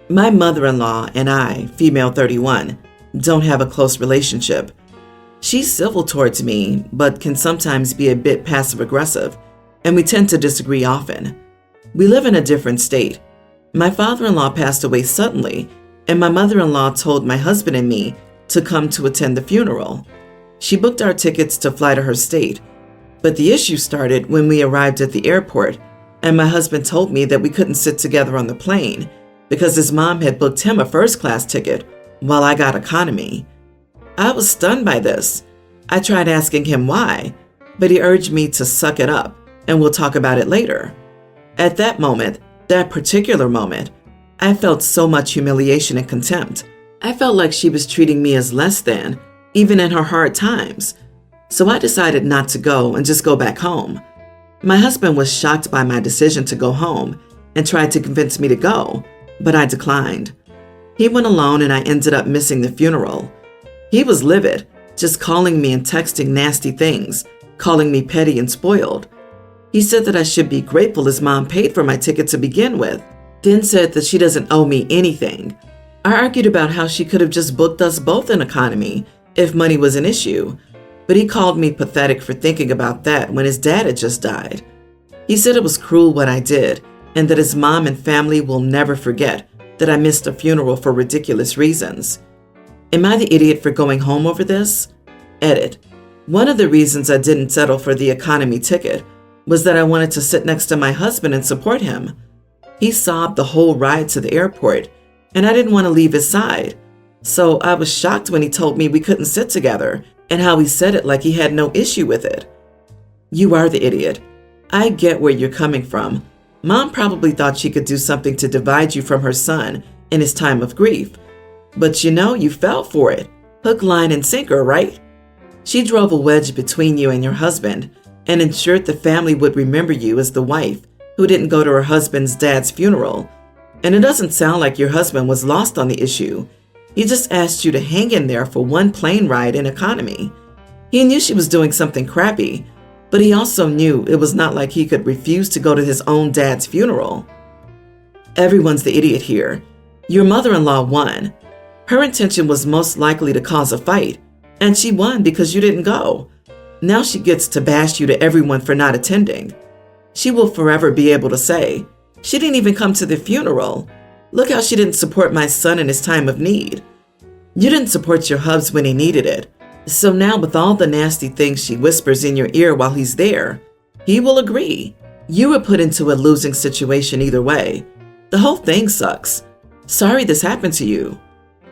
My mother-in-law and I, female 31, don't have a close relationship. She's civil towards me, but can sometimes be a bit passive-aggressive, and we tend to disagree often. We live in a different state. My father-in-law passed away suddenly, and my mother-in-law told my husband and me to come to attend the funeral. She booked our tickets to fly to her state, but the issue started when we arrived at the airport, and my husband told me that we couldn't sit together on the plane because his mom had booked him a first-class ticket while I got economy. I was stunned by this. I tried asking him why, but he urged me to suck it up and we'll talk about it later. At that moment, that particular moment, I felt so much humiliation and contempt. I felt like she was treating me as less than, even in her hard times. So I decided not to go and just go back home. My husband was shocked by my decision to go home and tried to convince me to go, but I declined. He went alone and I ended up missing the funeral. He was livid, just calling me and texting nasty things, calling me petty and spoiled. He said that I should be grateful his mom paid for my ticket to begin with, then said that she doesn't owe me anything. I argued about how she could have just booked us both in economy if money was an issue, but he called me pathetic for thinking about that when his dad had just died. He said it was cruel what I did and that his mom and family will never forget that I missed a funeral for ridiculous reasons. Am I the idiot for going home over this? Edit. One of the reasons I didn't settle for the economy ticket was that I wanted to sit next to my husband and support him. He sobbed the whole ride to the airport, and I didn't want to leave his side. So I was shocked when he told me we couldn't sit together and how he said it like he had no issue with it. You are the idiot. I get where you're coming from. Mom probably thought she could do something to divide you from her son in his time of grief. But you fell for it. Hook, line, and sinker, right? She drove a wedge between you and your husband and ensured the family would remember you as the wife who didn't go to her husband's dad's funeral. And it doesn't sound like your husband was lost on the issue. He just asked you to hang in there for one plane ride in economy. He knew she was doing something crappy, but he also knew it was not like he could refuse to go to his own dad's funeral. Everyone's the idiot here. Your mother-in-law won. Her intention was most likely to cause a fight, and she won because you didn't go. Now she gets to bash you to everyone for not attending. She will forever be able to say, "She didn't even come to the funeral. Look how she didn't support my son in his time of need." You didn't support your hubs when he needed it. So now with all the nasty things she whispers in your ear while he's there, he will agree. You were put into a losing situation either way. The whole thing sucks. Sorry this happened to you.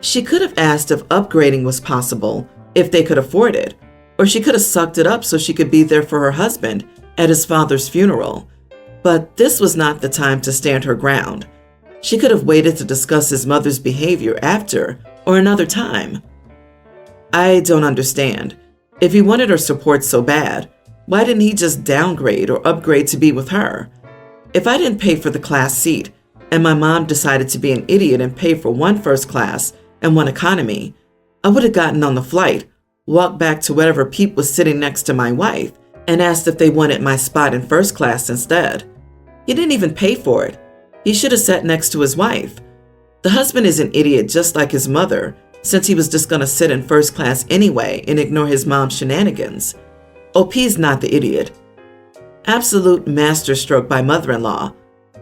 She could have asked if upgrading was possible, if they could afford it, or she could have sucked it up so she could be there for her husband at his father's funeral. But this was not the time to stand her ground. She could have waited to discuss his mother's behavior after or another time. I don't understand. If he wanted her support so bad, why didn't he just downgrade or upgrade to be with her? If I didn't pay for the class seat and my mom decided to be an idiot and pay for one first class and one economy, I would have gotten on the flight, walked back to whatever peep was sitting next to my wife, and asked if they wanted my spot in first class instead. He didn't even pay for it. He should have sat next to his wife. The husband is an idiot just like his mother, since he was just going to sit in first class anyway and ignore his mom's shenanigans. OP's not the idiot. Absolute masterstroke by mother-in-law.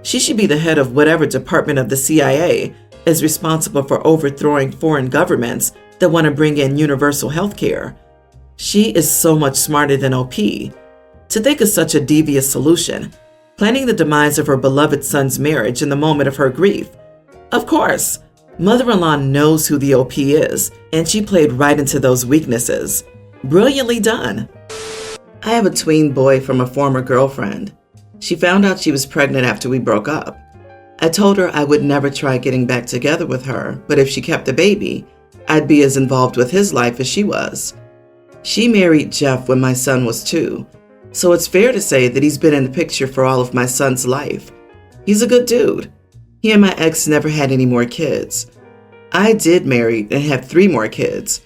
She should be the head of whatever department of the CIA is responsible for overthrowing foreign governments that want to bring in universal health care. She is so much smarter than OP. To think of such a devious solution, planning the demise of her beloved son's marriage in the moment of her grief. Of course, mother-in-law knows who the OP is, and she played right into those weaknesses. Brilliantly done. I have a tween boy from a former girlfriend. She found out she was pregnant after we broke up. I told her I would never try getting back together with her, but if she kept the baby, I'd be as involved with his life as she was. She married Jeff when my son was 2, so it's fair to say that he's been in the picture for all of my son's life. He's a good dude. He and my ex never had any more kids. I did marry and have 3 more kids.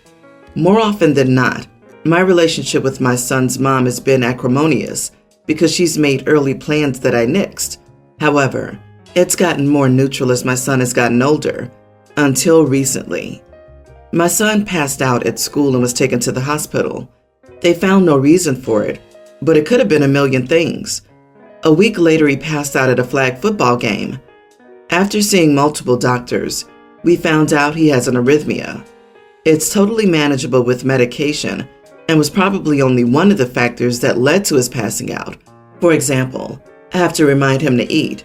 More often than not, my relationship with my son's mom has been acrimonious because she's made early plans that I nixed. However, It's gotten more neutral as my son has gotten older, until recently. My son passed out at school and was taken to the hospital. They found no reason for it, but it could have been a million things. A week later, he passed out at a flag football game. After seeing multiple doctors, we found out he has an arrhythmia. It's totally manageable with medication and was probably only one of the factors that led to his passing out. For example, I have to remind him to eat.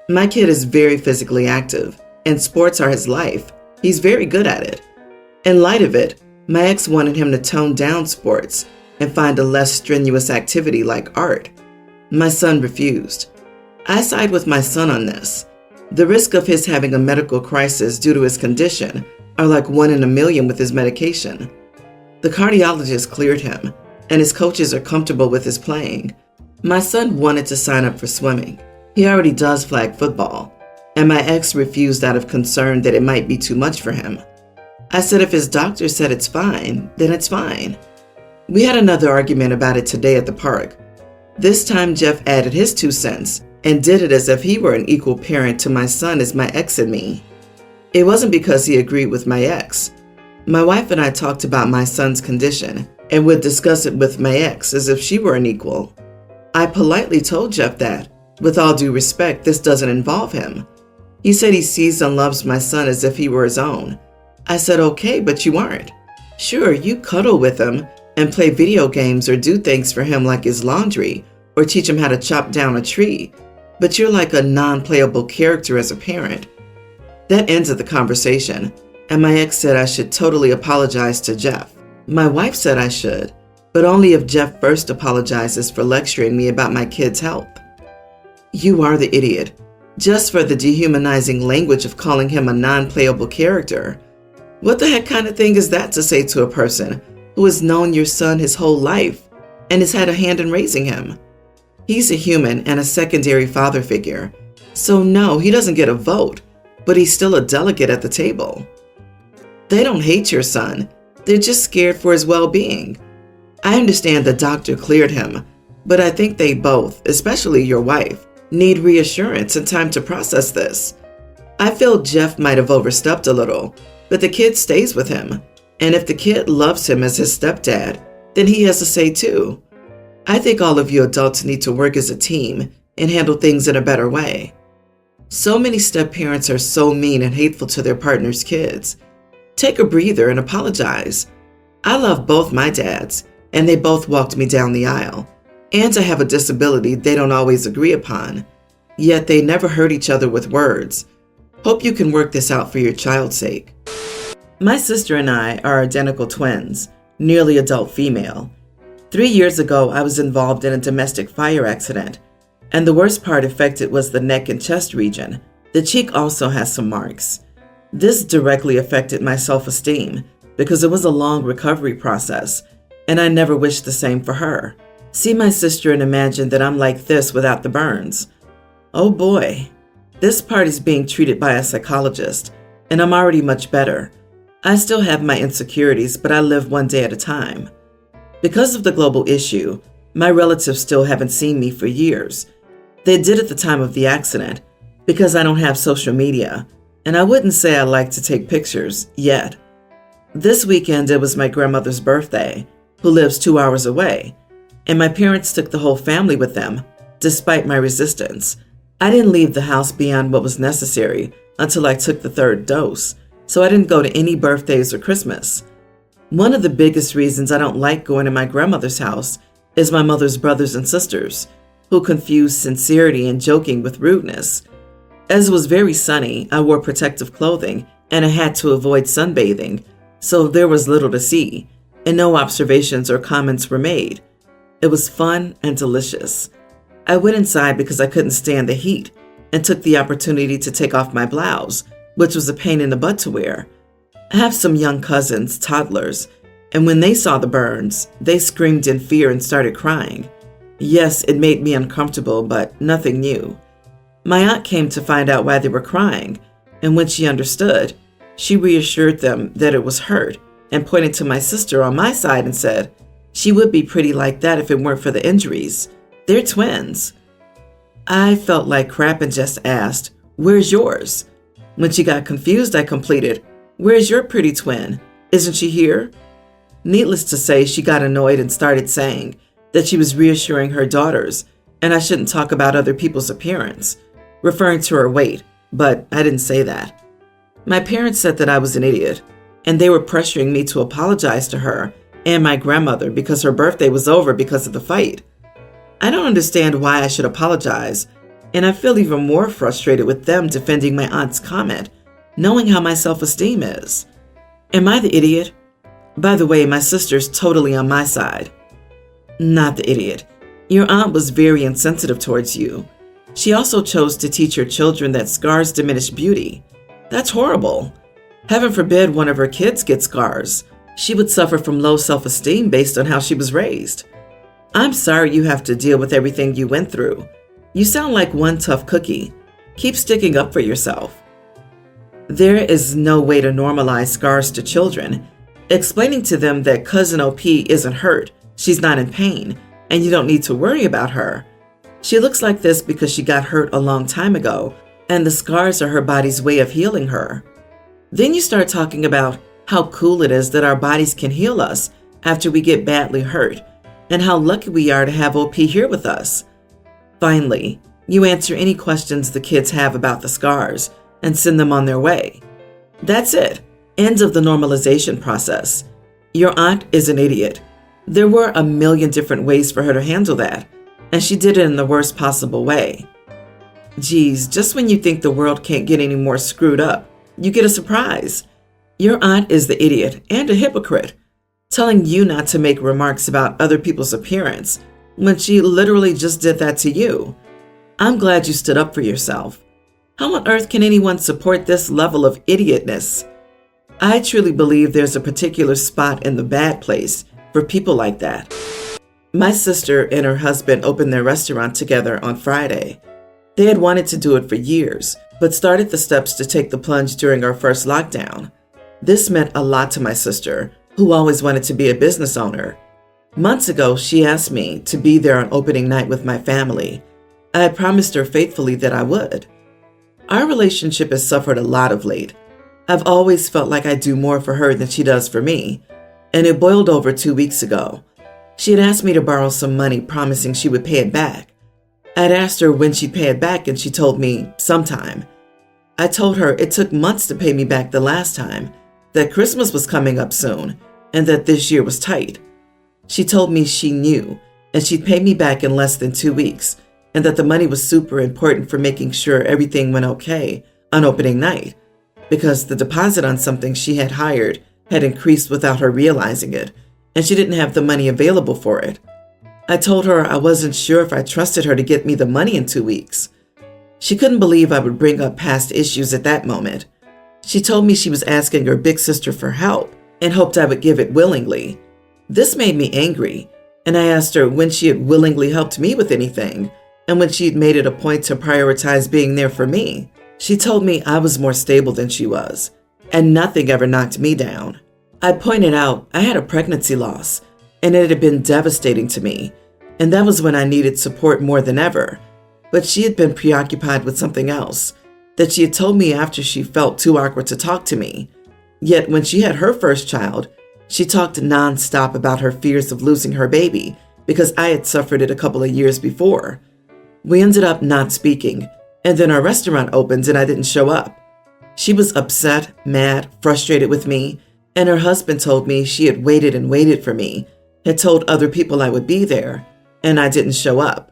My kid is very physically active, and sports are his life. He's very good at it. In light of it, my ex wanted him to tone down sports and find a less strenuous activity like art. My son refused. I side with my son on this. The risk of his having a medical crisis due to his condition are like 1 in a million with his medication. The cardiologist cleared him, and his coaches are comfortable with his playing. My son wanted to sign up for swimming. He already does flag football, and my ex refused out of concern that it might be too much for him. I said if his doctor said it's fine, then it's fine. We had another argument about it today at the park. This time Jeff added his 2 cents and did it as if he were an equal parent to my son as my ex and me. It wasn't because he agreed with my ex. My wife and I talked about my son's condition and would discuss it with my ex as if she were an equal. I politely told Jeff that, with all due respect, this doesn't involve him. He said he sees and loves my son as if he were his own. I said, okay, but you aren't. Sure, you cuddle with him and play video games or do things for him like his laundry or teach him how to chop down a tree, but you're like a non-playable character as a parent. That ended the conversation, and my ex said I should totally apologize to Jeff. My wife said I should, but only if Jeff first apologizes for lecturing me about my kid's health. You are the idiot, just for the dehumanizing language of calling him a non-playable character. What the heck kind of thing is that to say to a person who has known your son his whole life and has had a hand in raising him? He's a human and a secondary father figure. So no, he doesn't get a vote, but he's still a delegate at the table. They don't hate your son. They're just scared for his well-being. I understand the doctor cleared him, but I think they both, especially your wife, need reassurance and time to process this. I feel Jeff might have overstepped a little, but the kid stays with him, and if the kid loves him as his stepdad, then he has a say too. I think all of you adults need to work as a team and handle things in a better way. So many step-parents are so mean and hateful to their partner's kids. Take a breather and apologize. I love both my dads, and they both walked me down the aisle. And I have a disability they don't always agree upon, yet they never hurt each other with words. Hope you can work this out for your child's sake. My sister and I are identical twins, nearly adult female. 3 years ago, I was involved in a domestic fire accident, and the worst part affected was the neck and chest region. The cheek also has some marks. This directly affected my self-esteem because it was a long recovery process, and I never wished the same for her. See my sister and imagine that I'm like this without the burns. Oh boy, this part is being treated by a psychologist, and I'm already much better. I still have my insecurities, but I live one day at a time. Because of the global issue, my relatives still haven't seen me for years. They did at the time of the accident because I don't have social media, and I wouldn't say I like to take pictures yet. This weekend it was my grandmother's birthday, who lives 2 hours away, and my parents took the whole family with them, despite my resistance. I didn't leave the house beyond what was necessary until I took the 3rd dose, so I didn't go to any birthdays or Christmas. One of the biggest reasons I don't like going to my grandmother's house is my mother's brothers and sisters, who confuse sincerity and joking with rudeness. As it was very sunny, I wore protective clothing and I had to avoid sunbathing, so there was little to see, and no observations or comments were made. It was fun and delicious. I went inside because I couldn't stand the heat and took the opportunity to take off my blouse, which was a pain in the butt to wear. I have some young cousins, toddlers, and when they saw the burns, they screamed in fear and started crying. Yes, it made me uncomfortable, but nothing new. My aunt came to find out why they were crying, and when she understood, she reassured them that it was hurt and pointed to my sister on my side and said, "She would be pretty like that if it weren't for the injuries. They're twins." I felt like crap and just asked, Where's yours? When she got confused, I completed, Where's your pretty twin? Isn't she here? Needless to say, she got annoyed and started saying that she was reassuring her daughters and I shouldn't talk about other people's appearance, referring to her weight, but I didn't say that. My parents said that I was an idiot, and they were pressuring me to apologize to her and my grandmother because her birthday was over because of the fight. I don't understand why I should apologize, and I feel even more frustrated with them defending my aunt's comment, knowing how my self-esteem is. Am I the idiot? By the way, my sister's totally on my side. Not the idiot. Your aunt was very insensitive towards you. She also chose to teach her children that scars diminish beauty. That's horrible. Heaven forbid one of her kids gets scars. She would suffer from low self-esteem based on how she was raised. I'm sorry you have to deal with everything you went through. You sound like one tough cookie. Keep sticking up for yourself. There is no way to normalize scars to children. Explaining to them that Cousin OP isn't hurt, she's not in pain, and you don't need to worry about her. She looks like this because she got hurt a long time ago, and the scars are her body's way of healing her. Then you start talking about how cool it is that our bodies can heal us after we get badly hurt, and how lucky we are to have OP here with us. Finally, you answer any questions the kids have about the scars and send them on their way. That's it. End of the normalization process. Your aunt is an idiot. There were a million different ways for her to handle that, and she did it in the worst possible way. Geez, just when you think the world can't get any more screwed up, you get a surprise. Your aunt is the idiot and a hypocrite, telling you not to make remarks about other people's appearance when she literally just did that to you. I'm glad you stood up for yourself. How on earth can anyone support this level of idiotness? I truly believe there's a particular spot in the bad place for people like that. My sister and her husband opened their restaurant together on Friday. They had wanted to do it for years, but started the steps to take the plunge during our first lockdown. This meant a lot to my sister, who always wanted to be a business owner. Months ago, she asked me to be there on opening night with my family. I had promised her faithfully that I would. Our relationship has suffered a lot of late. I've always felt like I do more for her than she does for me, and it boiled over 2 weeks ago. She had asked me to borrow some money, promising she would pay it back. I'd asked her when she'd pay it back, and she told me sometime. I told her it took months to pay me back the last time, that Christmas was coming up soon, and that this year was tight. She told me she knew, and she'd pay me back in less than 2 weeks, and that the money was super important for making sure everything went okay on opening night, because the deposit on something she had hired had increased without her realizing it, and she didn't have the money available for it. I told her I wasn't sure if I trusted her to get me the money in 2 weeks. She couldn't believe I would bring up past issues at that moment. She told me she was asking her big sister for help and hoped I would give it willingly. This made me angry, and I asked her when she had willingly helped me with anything, and when she'd made it a point to prioritize being there for me. She told me I was more stable than she was, and nothing ever knocked me down. I pointed out I had a pregnancy loss, and it had been devastating to me, and that was when I needed support more than ever. But she had been preoccupied with something else that she had told me after she felt too awkward to talk to me. Yet when she had her first child, she talked nonstop about her fears of losing her baby because I had suffered it a couple of years before. We ended up not speaking, and then our restaurant opened and I didn't show up. She was upset, mad, frustrated with me, and her husband told me she had waited and waited for me, had told other people I would be there, and I didn't show up.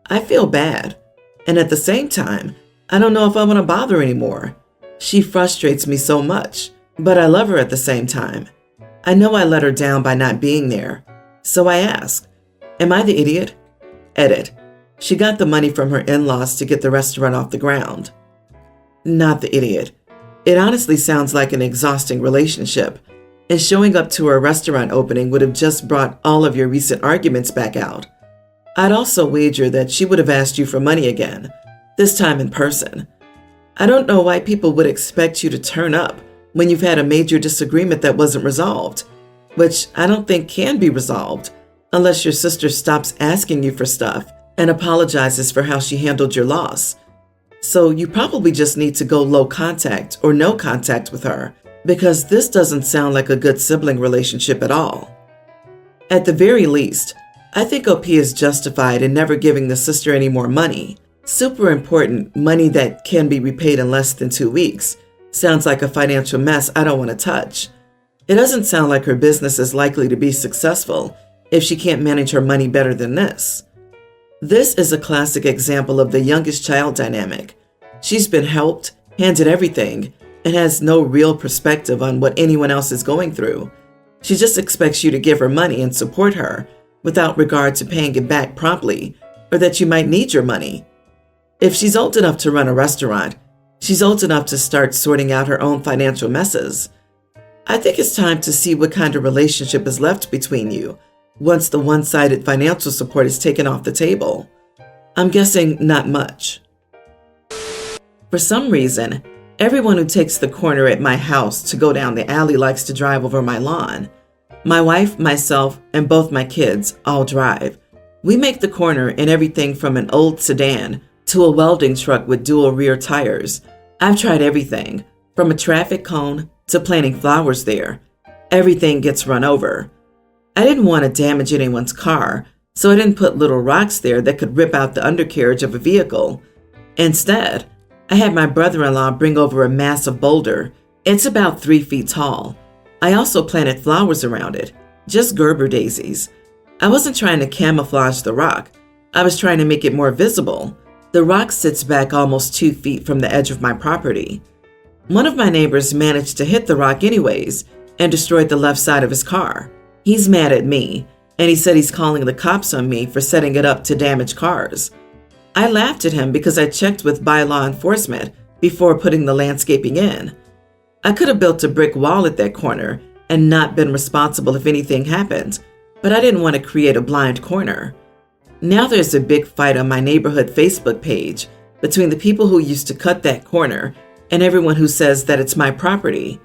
I feel bad, and at the same time, I don't know if I want to bother anymore. She frustrates me so much, but I love her at the same time. I know I let her down by not being there, so I ask, am I the idiot? Edit. She got the money from her in-laws to get the restaurant off the ground. Not the idiot. It honestly sounds like an exhausting relationship, and showing up to her restaurant opening would have just brought all of your recent arguments back out. I'd also wager that she would have asked you for money again, this time in person. I don't know why people would expect you to turn up when you've had a major disagreement that wasn't resolved, which I don't think can be resolved unless your sister stops asking you for stuff and apologizes for how she handled your loss. So you probably just need to go low contact or no contact with her, because this doesn't sound like a good sibling relationship at all. At the very least, I think OP is justified in never giving the sister any more money. Super important money that can be repaid in less than 2 weeks. Sounds like a financial mess I don't want to touch. It doesn't sound like her business is likely to be successful if she can't manage her money better than this. This is a classic example of the youngest child dynamic. She's been helped, handed everything, and has no real perspective on what anyone else is going through. She just expects you to give her money and support her without regard to paying it back promptly or that you might need your money. If she's old enough to run a restaurant, she's old enough to start sorting out her own financial messes. I think it's time to see what kind of relationship is left between you once the one-sided financial support is taken off the table. I'm guessing not much. For some reason, everyone who takes the corner at my house to go down the alley likes to drive over my lawn. My wife, myself, and both my kids all drive. We make the corner in everything from an old sedan to a welding truck with dual rear tires. I've tried everything, from a traffic cone to planting flowers there. Everything gets run over. I didn't want to damage anyone's car, so I didn't put little rocks there that could rip out the undercarriage of a vehicle. Instead, I had my brother-in-law bring over a massive boulder. It's about 3 feet tall. I also planted flowers around it, just Gerber daisies. I wasn't trying to camouflage the rock. I was trying to make it more visible. The rock sits back almost 2 feet from the edge of my property. One of my neighbors managed to hit the rock anyways and destroyed the left side of his car. He's mad at me, and he said he's calling the cops on me for setting it up to damage cars. I laughed at him because I checked with bylaw enforcement before putting the landscaping in. I could have built a brick wall at that corner and not been responsible if anything happened, but I didn't want to create a blind corner. Now there's a big fight on my neighborhood Facebook page between the people who used to cut that corner and everyone who says that it's my property.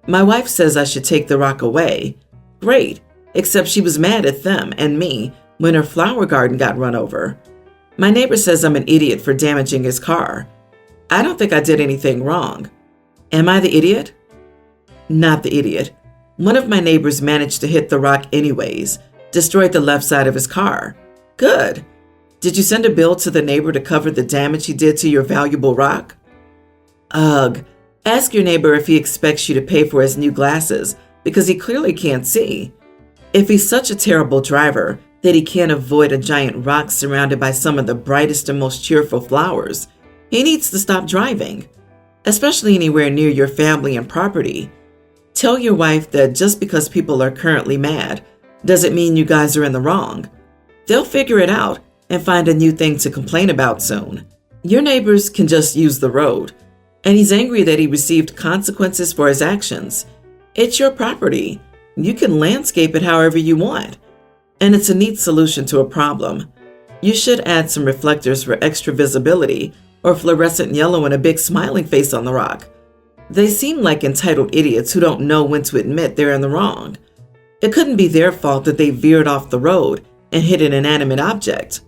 My wife says I should take the rock away. Great, except she was mad at them and me when her flower garden got run over. My neighbor says I'm an idiot for damaging his car. I don't think I did anything wrong. Am I the idiot? Not the idiot. One of my neighbors managed to hit the rock anyways, destroyed the left side of his car. Good. Did you send a bill to the neighbor to cover the damage he did to your valuable rock? Ugh. Ask your neighbor if he expects you to pay for his new glasses, because he clearly can't see. If he's such a terrible driver that he can't avoid a giant rock surrounded by some of the brightest and most cheerful flowers, he needs to stop driving, especially anywhere near your family and property. Tell your wife that just because people are currently mad doesn't mean you guys are in the wrong. They'll figure it out and find a new thing to complain about soon. Your neighbors can just use the road, and he's angry that he received consequences for his actions. It's your property. You can landscape it however you want, and it's a neat solution to a problem. You should add some reflectors for extra visibility or fluorescent yellow and a big smiling face on the rock. They seem like entitled idiots who don't know when to admit they're in the wrong. It couldn't be their fault that they veered off the road and hit an inanimate object.